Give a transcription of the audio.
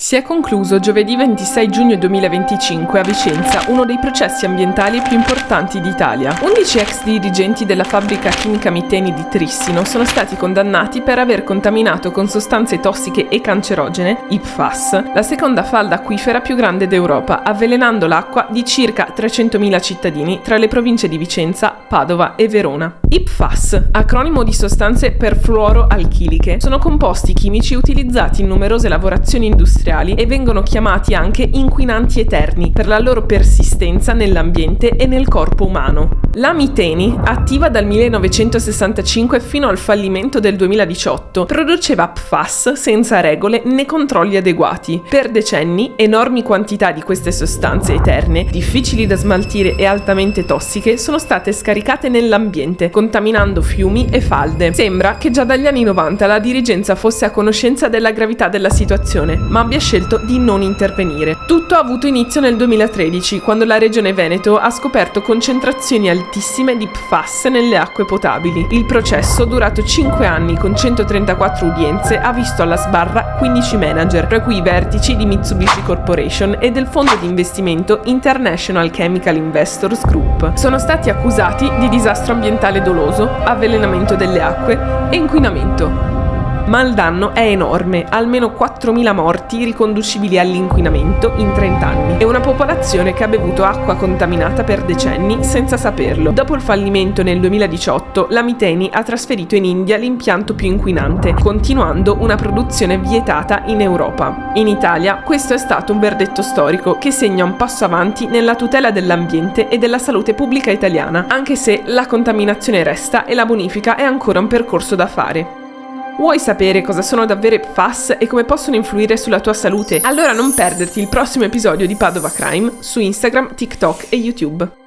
Si è concluso giovedì 26 giugno 2025 a Vicenza uno dei processi ambientali più importanti d'Italia. 11 ex dirigenti della fabbrica chimica Miteni di Trissino sono stati condannati per aver contaminato con sostanze tossiche e cancerogene, PFAS, la seconda falda acquifera più grande d'Europa, avvelenando l'acqua di circa 300.000 cittadini tra le province di Vicenza, Padova e Verona. PFAS, acronimo di sostanze perfluoroalchiliche, sono composti chimici utilizzati in numerose lavorazioni industriali e vengono chiamati anche inquinanti eterni per la loro persistenza nell'ambiente e nel corpo umano. La Miteni, attiva dal 1965 fino al fallimento del 2018, produceva PFAS senza regole né controlli adeguati. Per decenni, enormi quantità di queste sostanze eterne, difficili da smaltire e altamente tossiche, sono state scaricate nell'ambiente, contaminando fiumi e falde. Sembra che già dagli anni 90 la dirigenza fosse a conoscenza della gravità della situazione, ma abbia scelto di non intervenire. Tutto ha avuto inizio nel 2013, quando la regione Veneto ha scoperto concentrazioni altissime di PFAS nelle acque potabili. Il processo, durato 5 anni con 134 udienze, ha visto alla sbarra 15 manager, tra cui i vertici di Mitsubishi Corporation e del fondo di investimento International Chemical Investors Group. Sono stati accusati di disastro ambientale doloso, avvelenamento delle acque e inquinamento. Ma il danno è enorme, almeno 4.000 morti riconducibili all'inquinamento in 30 anni e una popolazione che ha bevuto acqua contaminata per decenni senza saperlo. Dopo il fallimento nel 2018, la Miteni ha trasferito in India l'impianto più inquinante, continuando una produzione vietata in Europa. In Italia questo è stato un verdetto storico che segna un passo avanti nella tutela dell'ambiente e della salute pubblica italiana, anche se la contaminazione resta e la bonifica è ancora un percorso da fare. Vuoi sapere cosa sono davvero PFAS e come possono influire sulla tua salute? Allora non perderti il prossimo episodio di Padova Crime su Instagram, TikTok e YouTube.